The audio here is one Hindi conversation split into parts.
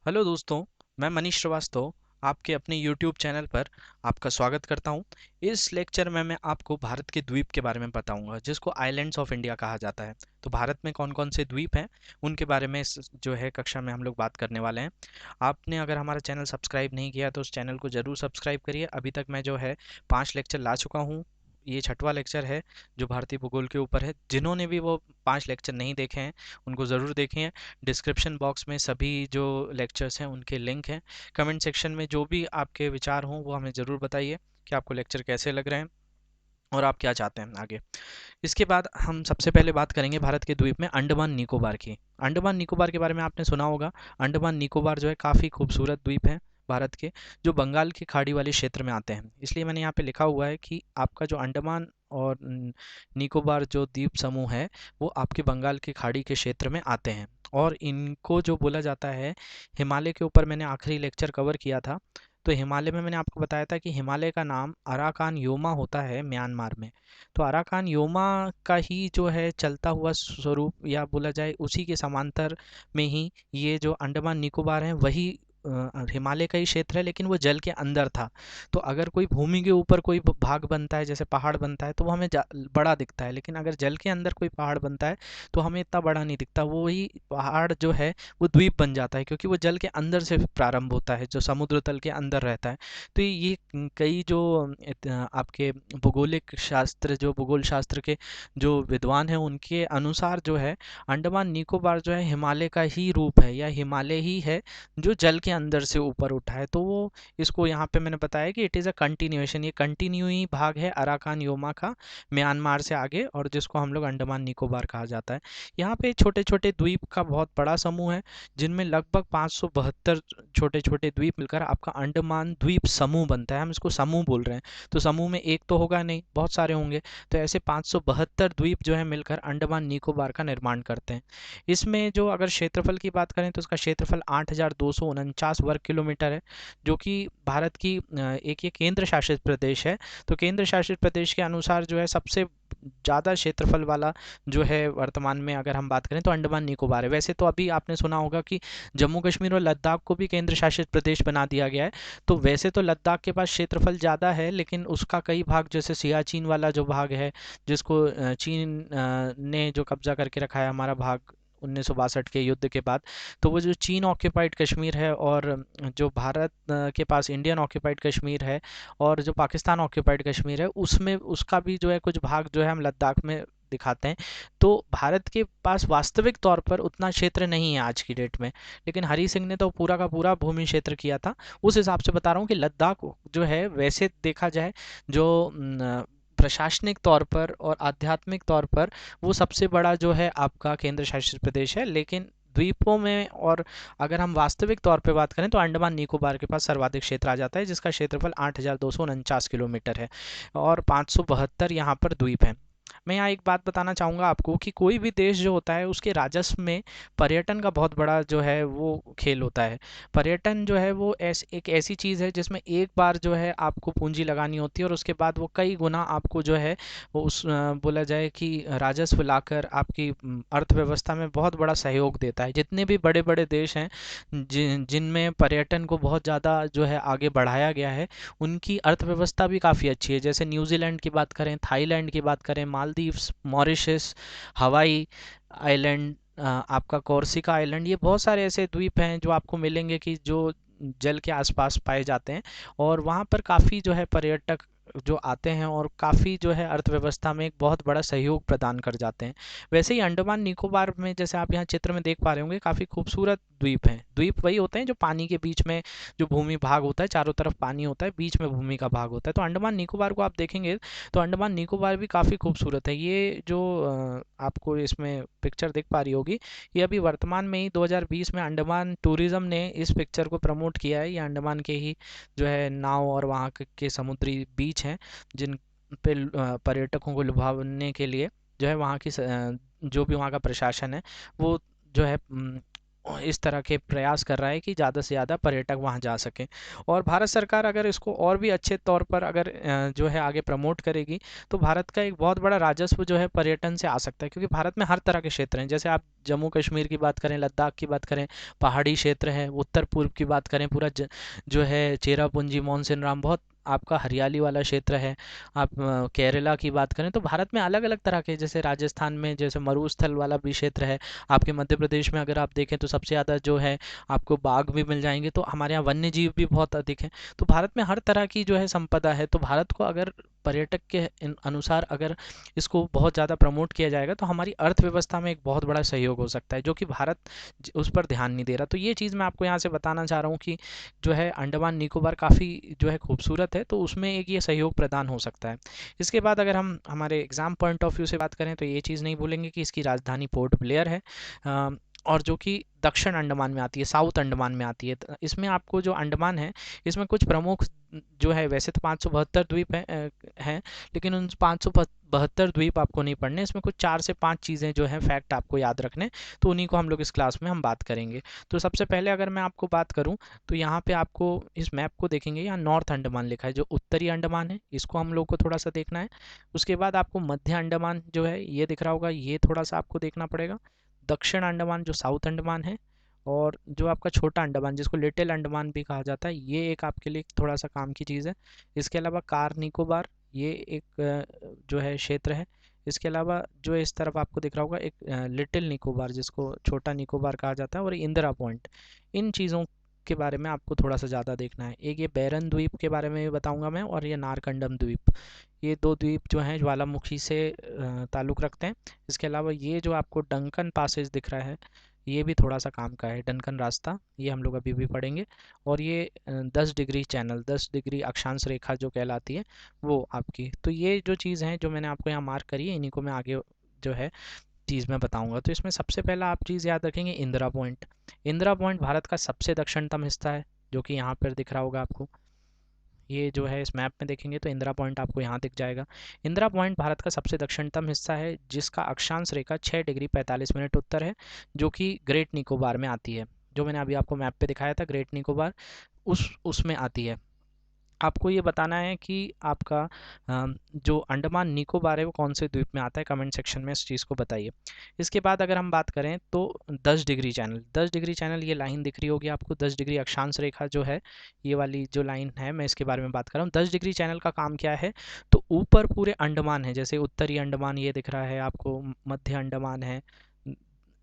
हेलो दोस्तों, मैं मनीष श्रीवास्तव आपके अपने यूट्यूब चैनल पर आपका स्वागत करता हूं। इस लेक्चर में मैं आपको भारत के द्वीप के बारे में बताऊंगा, जिसको आइलैंड्स ऑफ इंडिया कहा जाता है। तो भारत में कौन कौन से द्वीप हैं, उनके बारे में जो है कक्षा में हम लोग बात करने वाले हैं। आपने अगर हमारा चैनल सब्सक्राइब नहीं किया तो उस चैनल को ज़रूर सब्सक्राइब करिए। अभी तक मैं जो है 5 लेक्चर ला चुका हूँ। ये छठवां लेक्चर है जो भारतीय भूगोल के ऊपर है। जिन्होंने भी वो 5 लेक्चर नहीं देखे हैं उनको ज़रूर देखें। डिस्क्रिप्शन बॉक्स में सभी जो लेक्चर्स हैं उनके लिंक हैं। कमेंट सेक्शन में जो भी आपके विचार हों वो हमें ज़रूर बताइए कि आपको लेक्चर कैसे लग रहे हैं और आप क्या चाहते हैं आगे। इसके बाद हम सबसे पहले बात करेंगे भारत के द्वीप में अंडमान निकोबार की। अंडमान निकोबार के बारे में आपने सुना होगा। अंडमान निकोबार जो है काफ़ी खूबसूरत द्वीप है भारत के, जो बंगाल की खाड़ी वाले क्षेत्र में आते हैं। इसलिए मैंने यहाँ पे लिखा हुआ है कि आपका जो अंडमान और निकोबार जो द्वीप समूह है वो आपके बंगाल की खाड़ी के क्षेत्र में आते हैं। और इनको जो बोला जाता है, हिमालय के ऊपर मैंने आखिरी लेक्चर कवर किया था। तो हिमालय में मैंने आपको बताया था कि हिमालय का नाम अराकान योमा होता है म्यांमार में। तो अराकान योमा का ही जो है चलता हुआ स्वरूप, या बोला जाए उसी के समांतर में ही ये जो अंडमान निकोबार है वही हिमालय का ही क्षेत्र है, लेकिन वो जल के अंदर था। तो अगर कोई भूमि के ऊपर कोई भाग बनता है, जैसे पहाड़ बनता है, तो वो हमें बड़ा दिखता है, लेकिन अगर जल के अंदर कोई पहाड़ बनता है तो हमें इतना बड़ा नहीं दिखता। वो वही पहाड़ जो है वो द्वीप बन जाता है, क्योंकि वो जल के अंदर से प्रारंभ होता है, जो समुद्र तल के अंदर रहता है। तो ये कई जो आपके भूगोलिक शास्त्र, जो भूगोल शास्त्र के जो विद्वान हैं उनके अनुसार जो है अंडमान निकोबार जो है हिमालय का ही रूप है, या हिमालय ही है जो जल के अंदर से ऊपर उठा है। तो वो इसको यहाँ पे मैंने बताया कि इट इज़ अ कंटिन्यूएशन, ये कंटिन्यू ही भाग है अराकान योमा का म्यांमार से आगे, और जिसको हम लोग अंडमान निकोबार कहा जाता है। यहाँ पे छोटे छोटे द्वीप का बहुत बड़ा समूह है, जिनमें लगभग 572 छोटे छोटे द्वीप मिलकर आपका अंडमान द्वीप समूह बनता है। हम इसको समूह बोल रहे हैं, तो समूह में एक तो होगा नहीं, बहुत सारे होंगे। तो ऐसे 572 द्वीप जो है मिलकर अंडमान निकोबार का निर्माण करते हैं। इसमें जो अगर क्षेत्रफल की बात करें तो इसका क्षेत्रफल 8,249 वर्ग किलोमीटर है, जो कि भारत की एक ये केंद्र शासित प्रदेश है। तो केंद्र शासित प्रदेश के अनुसार जो है सबसे ज़्यादा क्षेत्रफल वाला जो है वर्तमान में अगर हम बात करें तो अंडमान निकोबार है। वैसे तो अभी आपने सुना होगा कि जम्मू कश्मीर और लद्दाख को भी केंद्र शासित प्रदेश बना दिया गया है। तो वैसे तो लद्दाख के पास क्षेत्रफल ज़्यादा है, लेकिन उसका कई भाग, जैसे सियाचिन वाला जो भाग है, जिसको चीन ने जो कब्जा करके रखा है हमारा भाग 1962 के युद्ध के बाद। तो वो जो चीन ऑक्यूपाइड कश्मीर है, और जो भारत के पास इंडियन ऑक्यूपाइड कश्मीर है, और जो पाकिस्तान ऑक्यूपाइड कश्मीर है, उसमें उसका भी जो है कुछ भाग जो है हम लद्दाख में दिखाते हैं। तो भारत के पास वास्तविक तौर पर उतना क्षेत्र नहीं है आज की डेट में, लेकिन हरी सिंह ने तो पूरा का पूरा भूमि क्षेत्र किया था। उस हिसाब से बता रहा हूँ कि लद्दाख जो है, वैसे देखा जाए जो प्रशासनिक तौर पर और आध्यात्मिक तौर पर वो सबसे बड़ा जो है आपका केंद्र शासित प्रदेश है। लेकिन द्वीपों में, और अगर हम वास्तविक तौर पे बात करें, तो अंडमान निकोबार के पास सर्वाधिक क्षेत्र आ जाता है, जिसका क्षेत्रफल 8,249 किलोमीटर है, और 572 यहाँ पर द्वीप हैं। मैं यहाँ एक बात बताना चाहूँगा आपको कि कोई भी देश जो होता है उसके राजस्व में पर्यटन का बहुत बड़ा जो है वो खेल होता है। पर्यटन जो है वो एक ऐसी चीज़ है जिसमें एक बार जो है आपको पूंजी लगानी होती है, और उसके बाद वो कई गुना आपको जो है वो बोला जाए कि राजस्व लाकर आपकी अर्थव्यवस्था में बहुत बड़ा सहयोग देता है। जितने भी बड़े बड़े देश हैं जिनमें पर्यटन को बहुत ज़्यादा जो है आगे बढ़ाया गया है, उनकी अर्थव्यवस्था भी काफ़ी अच्छी है। जैसे न्यूजीलैंड की बात करें, थाईलैंड की बात करें, मालदीव्स, मॉरिशस, हवाई आइलैंड, आपका कोर्सिका आइलैंड, ये बहुत सारे ऐसे द्वीप हैं जो आपको मिलेंगे कि जो जल के आसपास पाए जाते हैं, और वहाँ पर काफ़ी जो है पर्यटक जो आते हैं और काफ़ी जो है अर्थव्यवस्था में एक बहुत बड़ा सहयोग प्रदान कर जाते हैं। वैसे ही अंडमान निकोबार में, जैसे आप यहाँ चित्र में देख पा रहे होंगे, काफ़ी खूबसूरत द्वीप हैं। द्वीप वही होते हैं जो पानी के बीच में, जो भूमि भाग होता है, चारों तरफ पानी होता है, बीच में भूमि का भाग होता है। तो अंडमान निकोबार को आप देखेंगे तो अंडमान निकोबार भी काफ़ी खूबसूरत है। ये जो आपको इसमें पिक्चर दिख पा रही होगी, ये अभी वर्तमान में ही 2020 में अंडमान टूरिज्म ने इस पिक्चर को प्रमोट किया है। ये अंडमान के ही जो है नाव और वहाँ के समुद्री बीच हैं, जिन पे पर्यटकों को लुभाने के लिए जो है वहाँ की जो भी वहाँ का प्रशासन है वो जो है इस तरह के प्रयास कर रहा है कि ज़्यादा से ज़्यादा पर्यटक वहाँ जा सकें। और भारत सरकार अगर इसको और भी अच्छे तौर पर अगर जो है आगे प्रमोट करेगी, तो भारत का एक बहुत बड़ा राजस्व जो है पर्यटन से आ सकता है, क्योंकि भारत में हर तरह के क्षेत्र हैं। जैसे आप जम्मू कश्मीर की बात करें, लद्दाख की बात करें, पहाड़ी क्षेत्र है, उत्तर पूर्व की बात करें, पूरा जो है चेरापूंजी, मानसून राम, बहुत आपका हरियाली वाला क्षेत्र है। आप केरला की बात करें तो भारत में अलग अलग तरह के, जैसे राजस्थान में जैसे मरुस्थल वाला भी क्षेत्र है। आपके मध्य प्रदेश में अगर आप देखें तो सबसे ज़्यादा जो है आपको बाघ भी मिल जाएंगे, तो हमारे यहाँ वन्य जीव भी बहुत अधिक हैं। तो भारत में हर तरह की जो है संपदा है। तो भारत को अगर पर्यटक के अनुसार अगर इसको बहुत ज़्यादा प्रमोट किया जाएगा, तो हमारी अर्थव्यवस्था में एक बहुत बड़ा सहयोग हो सकता है, जो कि भारत उस पर ध्यान नहीं दे रहा। तो ये चीज़ मैं आपको यहाँ से बताना चाह रहा हूँ कि जो है अंडमान निकोबार काफ़ी जो है खूबसूरत है, तो उसमें एक ये सहयोग प्रदान हो सकता है। इसके बाद अगर हम हमारे एग्ज़ाम पॉइंट ऑफ व्यू से बात करें, तो ये चीज़ नहीं भूलेंगे कि इसकी राजधानी पोर्ट ब्लेयर है, और जो कि दक्षिण अंडमान में आती है, साउथ अंडमान में आती है। इसमें आपको जो अंडमान है, इसमें कुछ प्रमुख जो है, वैसे तो 572 द्वीप हैं, लेकिन उन 572 द्वीप आपको नहीं पढ़ने। इसमें कुछ 4 से 5 चीज़ें जो हैं फैक्ट आपको याद रखने, तो उन्हीं को हम लोग इस क्लास में हम बात करेंगे। तो सबसे पहले अगर मैं आपको बात करूं, तो यहाँ पे आपको इस मैप को देखेंगे, यहाँ नॉर्थ अंडमान लिखा है, जो उत्तरी अंडमान है, इसको हम लोग को थोड़ा सा देखना है। उसके बाद आपको मध्य अंडमान जो है ये दिख रहा होगा, ये थोड़ा सा आपको देखना पड़ेगा। दक्षिण अंडमान जो साउथ अंडमान है, और जो आपका छोटा अंडमान जिसको लिटिल अंडमान भी कहा जाता है, ये एक आपके लिए थोड़ा सा काम की चीज़ है। इसके अलावा कार निकोबार, ये एक जो है क्षेत्र है। इसके अलावा जो इस तरफ आपको दिख रहा होगा एक लिटिल निकोबार, जिसको छोटा निकोबार कहा जाता है, और इंदिरा पॉइंट। इन चीज़ों के बारे में आपको थोड़ा सा ज़्यादा देखना है। एक ये बैरन द्वीप के बारे में भी बताऊंगा मैं, और ये नारकंडम द्वीप, ये दो द्वीप जो हैं ज्वालामुखी से ताल्लुक़ रखते हैं। इसके अलावा ये जो आपको डंकन पासेज दिख रहा है, ये भी थोड़ा सा काम का है, डंकन रास्ता, ये हम लोग अभी भी पढ़ेंगे। और ये 10 डिग्री चैनल, 10 डिग्री अक्षांश रेखा जो कहलाती है, वो आपकी। तो ये जो चीज़ हैं जो मैंने आपको यहाँ मार्क करी है, इन्हीं को मैं आगे जो है चीज़ मैं बताऊंगा। तो इसमें सबसे पहला आप चीज़ याद रखेंगे, इंदिरा पॉइंट। इंदिरा पॉइंट भारत का सबसे दक्षिणतम हिस्सा है, जो कि यहाँ पर दिख रहा होगा आपको। ये जो है इस मैप में देखेंगे तो इंदिरा पॉइंट आपको यहाँ दिख जाएगा। इंदिरा पॉइंट भारत का सबसे दक्षिणतम हिस्सा है, जिसका अक्षांश रेखा 6 डिग्री 45 मिनट उत्तर है, जो कि ग्रेट निकोबार में आती है। जो मैंने अभी आपको मैप पे दिखाया था, ग्रेट निकोबार, उसमें आती है। आपको ये बताना है कि आपका जो अंडमान निकोबार है वो कौन से द्वीप में आता है, कमेंट सेक्शन में इस चीज़ को बताइए। इसके बाद अगर हम बात करें तो 10 डिग्री चैनल, 10 डिग्री चैनल, ये लाइन दिख रही होगी आपको, 10 डिग्री अक्षांश रेखा जो है, ये वाली जो लाइन है, मैं इसके बारे में बात कर रहा हूँ। 10 डिग्री चैनल का काम क्या है, तो ऊपर पूरे अंडमान है, जैसे उत्तरी अंडमान ये दिख रहा है आपको, मध्य अंडमान है,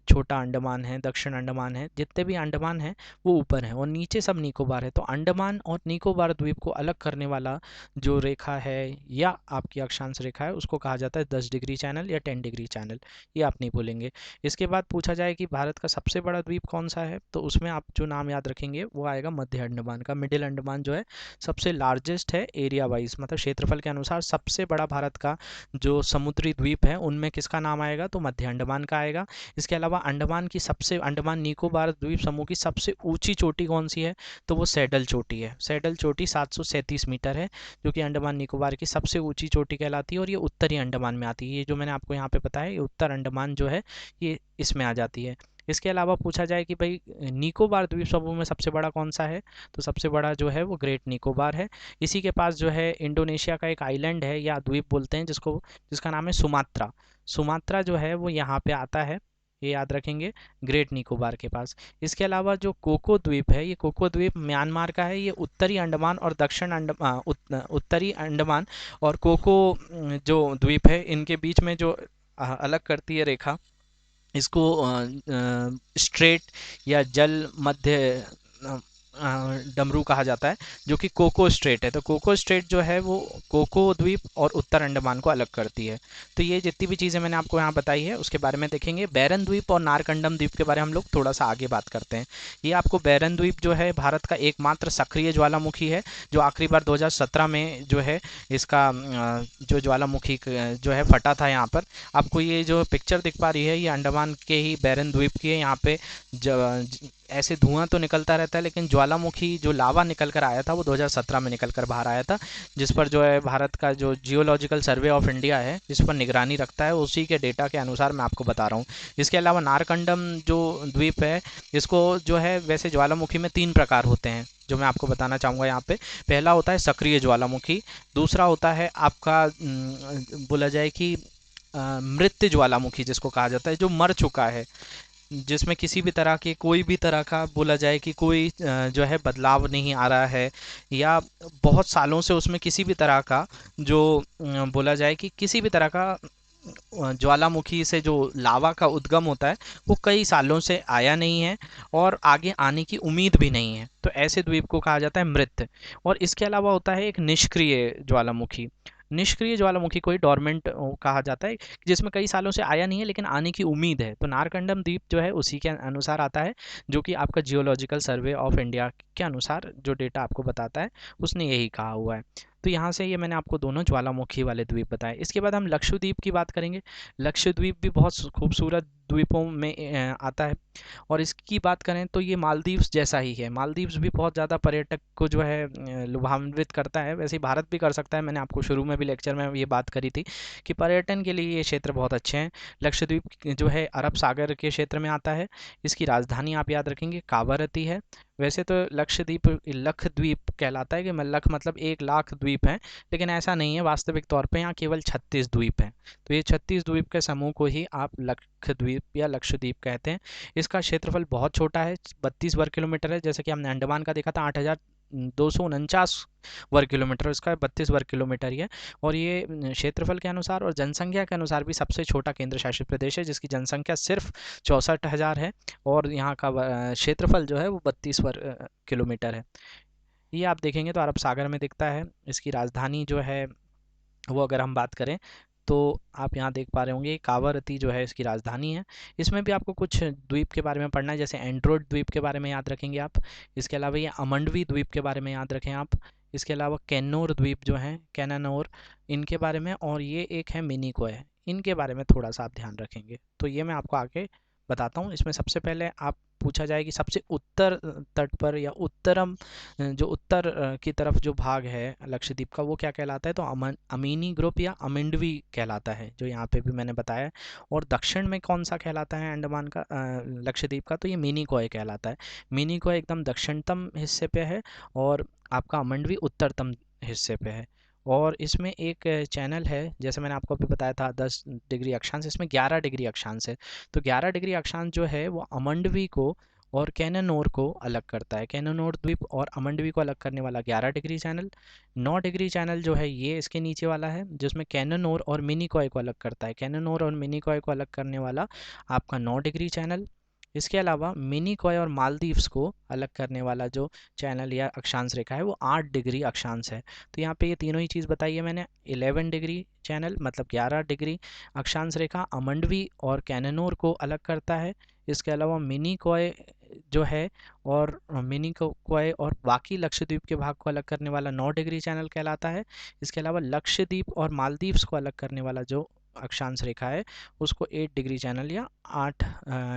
छोटा अंडमान है, दक्षिण अंडमान है, जितने भी अंडमान हैं वो ऊपर हैं, और नीचे सब निकोबार है। तो अंडमान और निकोबार द्वीप को अलग करने वाला जो रेखा है या आपकी अक्षांश रेखा है, उसको कहा जाता है 10 डिग्री चैनल या 10 डिग्री चैनल, ये आप नहीं भूलेंगे। इसके बाद पूछा जाए कि भारत का सबसे बड़ा द्वीप कौन सा है, तो उसमें आप जो नाम याद रखेंगे वो आएगा मध्य अंडमान का। मिडिल अंडमान जो है सबसे लार्जेस्ट है एरिया वाइज, मतलब क्षेत्रफल के अनुसार सबसे बड़ा भारत का जो समुद्री द्वीप है उनमें किसका नाम आएगा, तो मध्य अंडमान का आएगा। इसके अलावा अंडमान निकोबार द्वीप समूह की सबसे ऊंची चोटी कौन सी है, तो वो सैडल चोटी है। सैडल चोटी 737 मीटर है, जो कि अंडमान निकोबार की सबसे ऊंची चोटी कहलाती है, और ये उत्तरी अंडमान में आती है। ये जो मैंने आपको यहाँ पे बताया, ये उत्तर अंडमान जो है ये इसमें आ जाती है। इसके अलावा पूछा जाए कि भाई निकोबार द्वीप समूह में सबसे बड़ा कौन सा है, तो सबसे बड़ा जो है वो ग्रेट निकोबार है। इसी के पास जो है इंडोनेशिया का एक आइलैंड है या द्वीप बोलते हैं, जिसका नाम है सुमात्रा। सुमात्रा जो है वो यहाँ पे आता है, ये याद रखेंगे, ग्रेट निकोबार के पास। इसके अलावा जो कोको द्वीप है, ये कोको द्वीप म्यांमार का है। ये उत्तरी अंडमान और उत्तरी अंडमान और कोको जो द्वीप है, इनके बीच में जो अलग करती है रेखा, इसको स्ट्रेट या जल मध्य डमरू कहा जाता है, जो कि कोको स्ट्रेट है। तो कोको स्ट्रेट जो है वो कोको द्वीप और उत्तर अंडमान को अलग करती है। तो ये जितनी भी चीज़ें मैंने आपको यहाँ बताई है उसके बारे में देखेंगे। बैरन द्वीप और नारकंडम द्वीप के बारे में हम लोग थोड़ा सा आगे बात करते हैं। ये आपको बैरन द्वीप जो है भारत का एकमात्र सक्रिय ज्वालामुखी है, जो आखिरी बार 2017 में जो है इसका जो ज्वालामुखी जो है फटा था। यहाँ पर आपको ये जो पिक्चर दिख पा रही है, ये अंडमान के ही बैरन द्वीप की है। यहाँ पे ऐसे धुआं तो निकलता रहता है, लेकिन ज्वालामुखी जो लावा निकल कर आया था वो 2017 में निकल कर बाहर आया था, जिस पर जो है भारत का जो जियोलॉजिकल सर्वे ऑफ इंडिया है जिस पर निगरानी रखता है, उसी के डेटा के अनुसार मैं आपको बता रहा हूँ। इसके अलावा नारकंडम जो द्वीप है, इसको जो है वैसे ज्वालामुखी में 3 प्रकार होते हैं जो मैं आपको बताना चाहूँगा यहाँ पे। पहला होता है सक्रिय ज्वालामुखी, दूसरा होता है आपका बोला जाए कि मृत ज्वालामुखी जिसको कहा जाता है, जो मर चुका है, जिसमें किसी भी तरह के कोई भी तरह का बोला जाए कि कोई जो है बदलाव नहीं आ रहा है, या बहुत सालों से उसमें किसी भी तरह का जो बोला जाए कि किसी भी तरह का ज्वालामुखी से जो लावा का उद्गम होता है वो कई सालों से आया नहीं है और आगे आने की उम्मीद भी नहीं है, तो ऐसे द्वीप को कहा जाता है मृत। और इसके अलावा होता है एक निष्क्रिय ज्वालामुखी। निष्क्रिय ज्वालामुखी को ही डोरमेंट कहा जाता है, जिसमें कई सालों से आया नहीं है लेकिन आने की उम्मीद है, तो नारकंडम द्वीप जो है उसी के अनुसार आता है, जो कि आपका जियोलॉजिकल सर्वे ऑफ इंडिया के अनुसार जो डेटा आपको बताता है उसने यही कहा हुआ है। तो यहाँ से ये मैंने आपको दोनों ज्वालामुखी वाले द्वीप बताए। इसके बाद हम लक्षद्वीप की बात करेंगे। लक्षद्वीप भी बहुत खूबसूरत द्वीपों में आता है, और इसकी बात करें तो ये मालदीव्स जैसा ही है। मालदीव्स भी बहुत ज़्यादा पर्यटक को जो है लुभान्वित करता है, वैसे ही भारत भी कर सकता है। मैंने आपको शुरू में भी लेक्चर में ये बात करी थी कि पर्यटन के लिए ये क्षेत्र बहुत अच्छे हैं। लक्षद्वीप जो है अरब सागर के क्षेत्र में आता है। इसकी राजधानी आप याद रखेंगे कावारती है। वैसे तो लक्षद्वीप लक्षद्वीप कहलाता है कि लख मतलब 1 लाख द्वीप हैं, लेकिन ऐसा नहीं है, वास्तविक तौर पे यहाँ केवल 36 द्वीप हैं। तो ये 36 द्वीप के समूह को ही आप लक्षद्वीप या लक्षद्वीप कहते हैं। इसका क्षेत्रफल बहुत छोटा है, 32 वर्ग किलोमीटर है। जैसे कि हमने अंडमान का देखा था 8,249 वर्ग किलोमीटर, इसका 32 वर्ग किलोमीटर ही है। और ये क्षेत्रफल के अनुसार और जनसंख्या के अनुसार भी सबसे छोटा केंद्र शासित प्रदेश है, जिसकी जनसंख्या सिर्फ 64,000 है, और यहाँ का क्षेत्रफल जो है वो 32 वर्ग किलोमीटर है। ये आप देखेंगे तो अरब सागर में दिखता है। इसकी राजधानी जो है वो अगर हम बात करें तो आप यहाँ देख पा रहे होंगे कावारती जो है इसकी राजधानी है। इसमें भी आपको कुछ द्वीप के बारे में पढ़ना है, जैसे एंड्रोइड द्वीप के बारे में याद रखेंगे आप। इसके अलावा ये अमंडवी द्वीप के बारे में याद रखें आप। इसके अलावा कैनोर द्वीप जो है कैनानोर, इनके बारे में, और ये एक है मिनिकोय, इनके बारे में थोड़ा सा आप ध्यान रखेंगे। तो ये मैं आपको आगे बताता हूँ। इसमें सबसे पहले आप पूछा जाए कि सबसे उत्तर तट पर या उत्तरम जो उत्तर की तरफ जो भाग है लक्षद्वीप का वो क्या कहलाता है, तो अमीनी ग्रुप या अमिंडवी कहलाता है, जो यहाँ पे भी मैंने बताया। और दक्षिण में कौन सा कहलाता है अंडमान का लक्षद्वीप का, तो ये मिनिकॉय कहलाता है। मिनिकॉय एकदम दक्षिणतम हिस्से पे है, और आपका अमंडवी उत्तरतम हिस्से पे है। और इसमें एक चैनल है, जैसे मैंने आपको अभी बताया था 10 डिग्री अक्षांश, इसमें 11 डिग्री अक्षांश है। तो 11 डिग्री अक्षांश जो है वो अमंडवी को और कैनानोर को अलग करता है। कैनानोर द्वीप और अमंडवी को अलग करने वाला 11 डिग्री चैनल। 9 डिग्री चैनल जो है ये इसके नीचे वाला है, जिसमें कैनानोर और मिनिकॉय को अलग करता है। कैनानोर और मिनिकॉय को अलग करने वाला आपका 9 डिग्री चैनल। इसके अलावा मिनिकॉय और मालदीव्स को अलग करने वाला जो चैनल या अक्षांश रेखा है वो 8 डिग्री अक्षांश है। तो यहाँ पे ये तीनों ही चीज़ बताई है मैंने। 11 डिग्री चैनल मतलब 11 डिग्री अक्षांश रेखा अमंडवी और कैनानोर को अलग करता है। इसके अलावा मिनिकॉय जो है और मिनिकॉय और बाकी लक्षद्वीप के भाग को अलग करने वाला 9 डिग्री चैनल कहलाता है। इसके अलावा लक्षद्वीप और मालदीव्स को अलग करने वाला जो अक्षांश रेखा है उसको 8 डिग्री चैनल या 8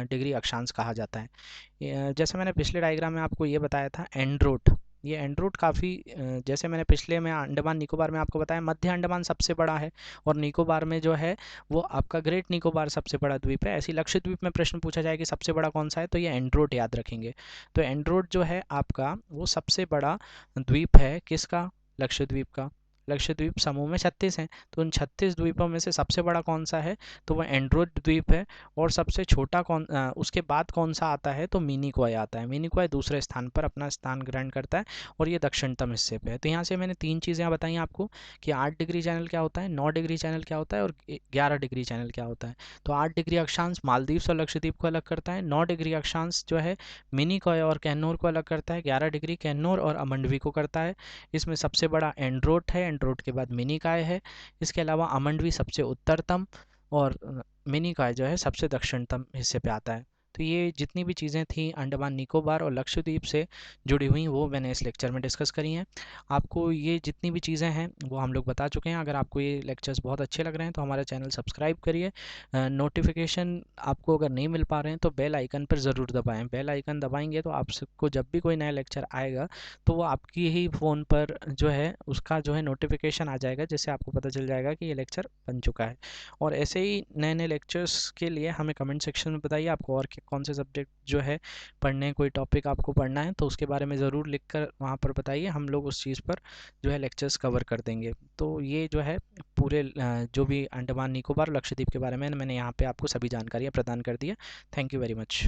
डिग्री अक्षांश कहा जाता है। जैसे मैंने पिछले डायग्राम में आपको ये बताया था एंड्रोट, ये एंड्रोट काफ़ी जैसे मैंने पिछले में अंडमान निकोबार में आपको बताया मध्य अंडमान सबसे बड़ा है, और निकोबार में जो है वो आपका ग्रेट निकोबार सबसे बड़ा द्वीप है। ऐसी लक्षद्वीप में प्रश्न पूछा जाए कि सबसे बड़ा कौन सा है, तो ये एंड्रोट याद रखेंगे। तो एंड्रोट जो है आपका वो सबसे बड़ा द्वीप है, किसका, लक्षद्वीप का। लक्षद्वीप समूह में 36 हैं, तो उन 36 द्वीपों में से सबसे बड़ा कौन सा है, तो वह एंड्रोट द्वीप है। और सबसे छोटा उसके बाद कौन सा आता है, तो मिनिकॉय आता है। मिनिकॉय दूसरे स्थान पर अपना स्थान ग्रहण करता है, और ये दक्षिणतम हिस्से पे है। तो यहाँ से मैंने 3 चीज़ें बताई आपको कि 8 डिग्री चैनल क्या होता है, 9 डिग्री चैनल क्या होता है, और 11 डिग्री चैनल क्या होता है। तो 8 डिग्री अक्षांश मालदीव्स और लक्षद्वीप को अलग करता है, 9 डिग्री अक्षांश जो है मिनिकॉय और कैनोर को अलग करता है, 11 डिग्री कैनोर और अमंडवी को करता है। इसमें सबसे बड़ा एंड्रोट है, एंड्रोट के बाद मिनिकॉय है। इसके अलावा अमंडवी सबसे उत्तरतम, और मिनिकॉय जो है सबसे दक्षिणतम हिस्से पे आता है। तो ये जितनी भी चीज़ें थी अंडमान निकोबार और लक्षद्वीप से जुड़ी हुई वो मैंने इस लेक्चर में डिस्कस करी हैं। आपको ये जितनी भी चीज़ें हैं वो हम लोग बता चुके हैं। अगर आपको ये लेक्चर्स बहुत अच्छे लग रहे हैं तो हमारा चैनल सब्सक्राइब करिए। नोटिफिकेशन आपको अगर नहीं मिल पा रहे हैं तो बेल आइकन पर ज़रूर दबाएं। बेल आइकन दबाएंगे तो आप सबको जब भी कोई नया लेक्चर आएगा तो वो आपकी ही फ़ोन पर जो है उसका जो है नोटिफिकेशन आ जाएगा, जिससे आपको पता चल जाएगा कि ये लेक्चर बन चुका है। और ऐसे ही नए नए लेक्चर्स के लिए हमें कमेंट सेक्शन में बताइए आपको और कौन से सब्जेक्ट जो है पढ़ने, कोई टॉपिक आपको पढ़ना है तो उसके बारे में ज़रूर लिख कर वहाँ पर बताइए, हम लोग उस चीज़ पर जो है लेक्चर्स कवर कर देंगे। तो ये जो है पूरे जो भी अंडमान निकोबार और लक्षद्वीप के बारे में मैंने यहाँ पे आपको सभी जानकारियाँ प्रदान कर दी है। Thank you very much.